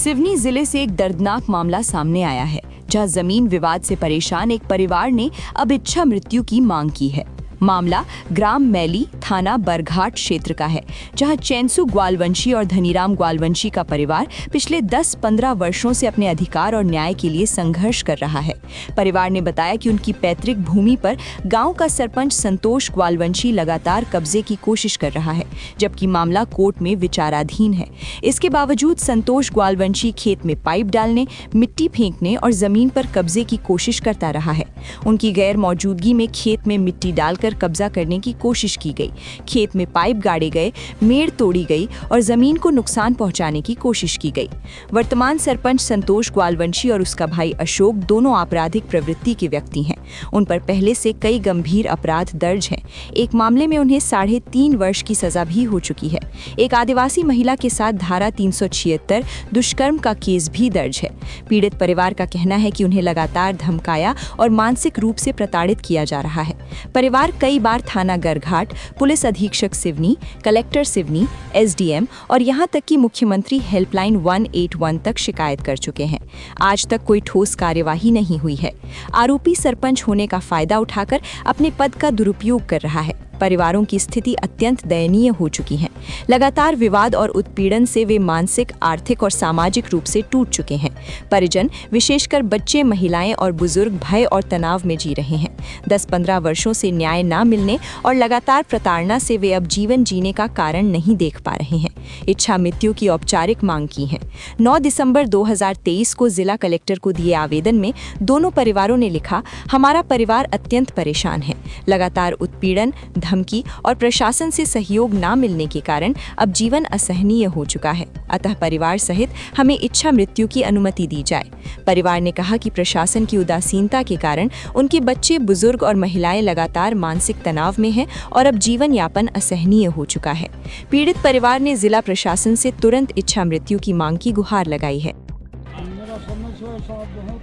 सिवनी जिले से एक दर्दनाक मामला सामने आया है, जहां जमीन विवाद से परेशान एक परिवार ने अब इच्छा मृत्यु की मांग की है। मामला ग्राम मैली, थाना बरघाट क्षेत्र का है, जहां चैनसू ग्वालवंशी और धनीराम ग्वालवंशी का परिवार पिछले 10-15 वर्षों से अपने अधिकार और न्याय के लिए संघर्ष कर रहा है। परिवार ने बताया कि उनकी पैतृक भूमि पर गांव का सरपंच संतोष ग्वालवंशी लगातार कब्जे की कोशिश कर रहा है, जबकि मामला कोर्ट में विचाराधीन है। इसके बावजूद संतोष ग्वालवंशी खेत में पाइप डालने, मिट्टी फेंकने और जमीन पर कब्जे की कोशिश करता रहा है। उनकी गैर मौजूदगी में खेत में मिट्टी डालकर कब्जा करने की कोशिश की गई, खेत में पाइप गाड़े गए, मेड़ तोड़ी गई और जमीन को नुकसान पहुंचाने की कोशिश की गई। वर्तमान सरपंच संतोष ग्वालवंशी और उसका भाई अशोक दोनों आपराधिक प्रवृत्ति के व्यक्ति हैं। उन पर पहले से कई गंभीर अपराध दर्ज हैं। एक मामले में उन्हें 3.5 वर्ष की सजा भी हो चुकी है। एक आदिवासी महिला के साथ धारा 376 दुष्कर्म का केस भी दर्ज है। पीड़ित परिवार का कहना है कि उन्हें लगातार धमकाया और मानसिक रूप से प्रताड़ित किया जा रहा है। परिवार कई बार थाना गरघाट, पुलिस अधीक्षक सिवनी, कलेक्टर सिवनी, एसडीएम और यहां तक कि मुख्यमंत्री हेल्पलाइन 181 तक शिकायत कर चुके हैं। आज तक कोई ठोस कार्यवाही नहीं हुई है। आरोपी सरपंच होने का फायदा उठाकर अपने पद का दुरुपयोग कर रहा है। परिवारों की स्थिति अत्यंत दयनीय हो चुकी है। लगातार विवाद और उत्पीड़न से वे मानसिक, आर्थिक और सामाजिक रूप से टूट चुके हैं। परिजन, विशेषकर बच्चे, महिलाएं और बुजुर्ग भय और तनाव में जी रहे हैं। 10-15 वर्षों से न्याय न मिलने और लगातार प्रताड़ना से वे अब जीवन जीने का कारण नहीं देख पा रहे हैं। इच्छा मृत्यु की औपचारिक मांग की है। 9 दिसंबर 2023 को जिला कलेक्टर को दिए आवेदन में दोनों परिवारों ने लिखा, हमारा परिवार अत्यंत परेशान है। लगातार उत्पीड़न, धमकी और प्रशासन से सहयोग न मिलने के कारण अब जीवन असहनीय हो चुका है। अतः परिवार सहित हमें इच्छा मृत्यु की अनुमति दी जाए। परिवार ने कहा कि प्रशासन की उदासीनता के कारण उनके बच्चे, बुजुर्ग और महिलाएं लगातार मानसिक तनाव में हैं और अब जीवन यापन असहनीय हो चुका है। पीड़ित परिवार ने जिला प्रशासन से तुरंत इच्छा मृत्यु की मांग की गुहार लगाई है। मेरा समस्या साहब बहुत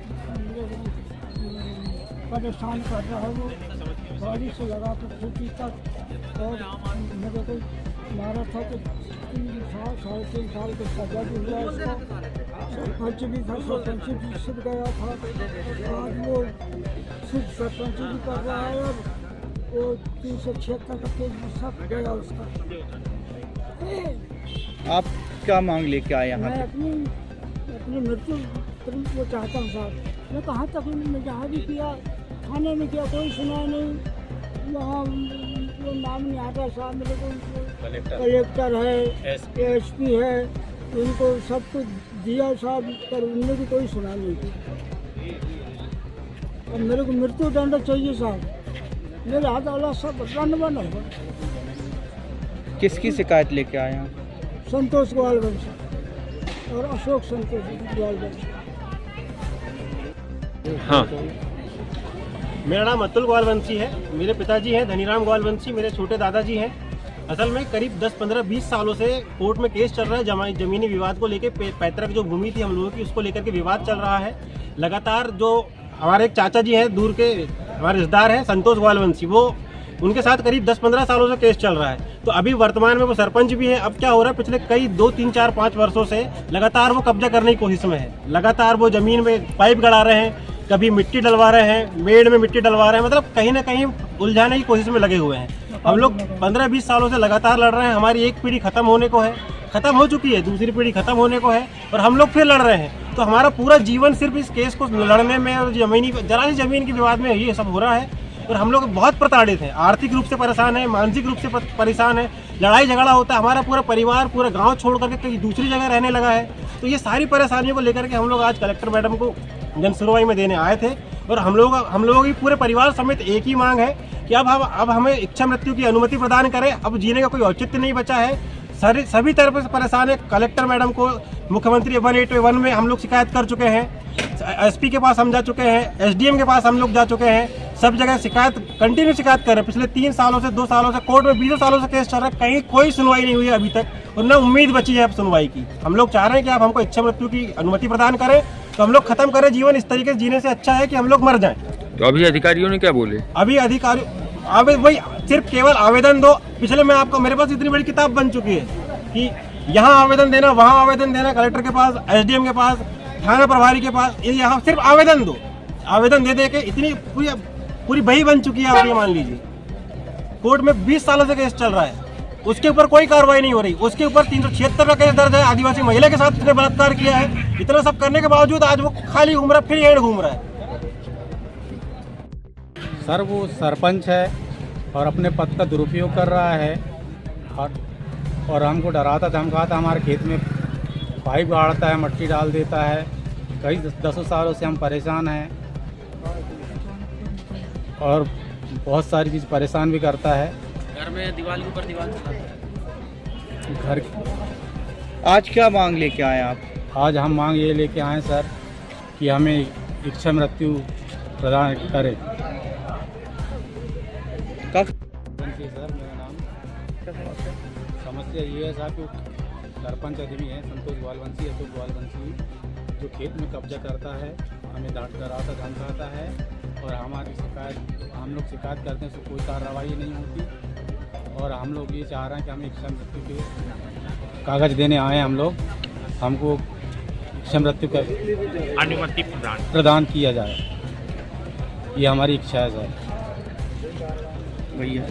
परेशान कर रहा है। वो गाड़ी से लगा कर खेती तक और मेरे को मारा था कि 3-3.5 साल का सजा भी हुआ। उसका सरपंच भी था, सरपंच भी सिर्फ गया था। आज वो सिर्फ सरपंच भी कर रहा है और वो 376 का केस भी सब गया उसका। आप क्या मांग लेके आए यहाँ? मैं अपनी मृत्यु वो चाहता हूँ साहब। मैं कहाँ तक मैं जहाँ भी किया, थाने में किया, कोई सुना नहीं। वहाँ वो नाम नहीं आता साहब। मेरे को कलेक्टर है, एसपी है, उनको सब कुछ दिया साहब, पर उनने भी कोई सुना नहीं थी। अब मेरे को मृत्यु दंड चाहिए साहब। मेरे हाथ वाला सब दंड बना हुआ। किसकी शिकायत लेके आए हैं? संतोष ग्वालवंशी और अशोक संतोष ग्वालवंशी। हाँ, मेरा नाम अतुल ग्वालवंशी है। मेरे पिताजी हैं धनीराम ग्वालवंशी, मेरे छोटे दादाजी हैं। असल में करीब 10-15-20 सालों से कोर्ट में केस चल रहा है। जमीनी विवाद को लेकर, पैतृक जो भूमि थी हम लोगों की, उसको लेकर के विवाद चल रहा है लगातार। जो हमारे एक चाचा जी हैं, दूर के हमारे रिश्तेदार हैं, संतोष ग्वालवंशी, वो उनके साथ करीब 10-15 सालों से केस चल रहा है। तो अभी वर्तमान में वो सरपंच भी है। अब क्या हो रहा है, पिछले कई 2-3-4-5 वर्षों से लगातार वो कब्जा करने की कोशिश में है। लगातार वो जमीन में पाइप गड़ा रहे हैं, कभी मिट्टी डलवा रहे हैं, मेड़ में मिट्टी डलवा रहे हैं, मतलब कहीं ना कहीं उलझाने की कोशिश में लगे हुए हैं। हम लोग 15-20 सालों से लगातार लड़ रहे हैं। हमारी एक पीढ़ी खत्म होने को है, खत्म हो चुकी है, दूसरी पीढ़ी खत्म होने को है और हम लोग फिर लड़ रहे हैं। तो हमारा पूरा जीवन सिर्फ इस केस को लड़ने में और जरा सी जमीन के विवाद में ये सब हो रहा है। और हम लोग बहुत प्रताड़ित हैं, आर्थिक रूप से परेशान है, मानसिक रूप से परेशान है। लड़ाई झगड़ा होता है, हमारा पूरा परिवार पूरा गांव छोड़ करके कहीं दूसरी जगह रहने लगा है। तो ये सारी परेशानियों को लेकर के हम लोग आज कलेक्टर मैडम को जन सुनवाई में देने आए थे। और हम लोगों की पूरे परिवार समेत एक ही मांग है कि अब हमें इच्छा मृत्यु की अनुमति प्रदान करें। अब जीने का कोई औचित्य नहीं बचा है। सभी तरफ से परेशान है। कलेक्टर मैडम को मुख्यमंत्री 181 में हम लोग शिकायत कर चुके हैं, एसपी के पास हम जा चुके हैं, एसडीएम के पास हम लोग जा चुके हैं। सब जगह कंटिन्यू शिकायत कर रहे हैं। पिछले 3 सालों से 2 सालों से कोर्ट में 20 सालों से केस चल रहा है, कहीं कोई सुनवाई नहीं हुई है अभी तक और न उम्मीद बची है अब सुनवाई की। हम लोग चाह रहे हैं कि आप हमको इच्छा मृत्यु की अनुमति प्रदान करें, तो हम लोग खत्म करें जीवन। इस तरीके से जीने से अच्छा है कि हम लोग मर जाएं। तो अभी अधिकारियों ने क्या बोले? अभी अधिकारी वही सिर्फ केवल आवेदन दो। पिछले में आपको, मेरे पास इतनी बड़ी किताब बन चुकी है कि यहाँ आवेदन देना, वहाँ आवेदन देना, कलेक्टर के पास, एसडीएम के पास, थाना प्रभारी के पास, ये यहाँ सिर्फ आवेदन दो, आवेदन दे दे के इतनी पूरी बही बन चुकी है। आप ये मान लीजिए कोर्ट में 20 सालों से केस चल रहा है, उसके ऊपर कोई कार्रवाई नहीं हो रही। उसके ऊपर 376 का केस दर्ज है, आदिवासी महिला के साथ उसने बलात्कार किया है। इतना सब करने के बावजूद आज वो खाली घूम रहा है, फिर एंड घूम रहा है। सर वो सरपंच है और अपने पद का दुरुपयोग कर रहा है और हमको डराता धमकाता, हमारे खेत में पाइप गाड़ता है, मट्टी डाल देता है। कई दसों सालों से हम परेशान हैं और बहुत सारी चीज़ परेशान भी करता है। घर में दीवार के ऊपर दीवार चलाता है। घर आज क्या मांग लेके आए आप? आज हम मांग ये लेके आए सर कि हमें इच्छा मृत्यु प्रदान करे। सर मेरा नाम समस्या ये है साहब कि सरपंच आदमी है संतोष ग्वालवंशी, अशोक ग्वालवंशी, जो खेत में कब्जा करता है, हमें डराता धमकाता है और हमारी शिकायत, हम लोग शिकायत करते हैं तो कोई कार्रवाई नहीं होती। और हम लोग ये चाह रहे हैं कि हमें इच्छा मृत्यु के कागज़ देने आए हैं हम लोग, हमको इच्छा मृत्यु का अनुमति प्रदान किया जाए, ये हमारी इच्छा है सर। भैया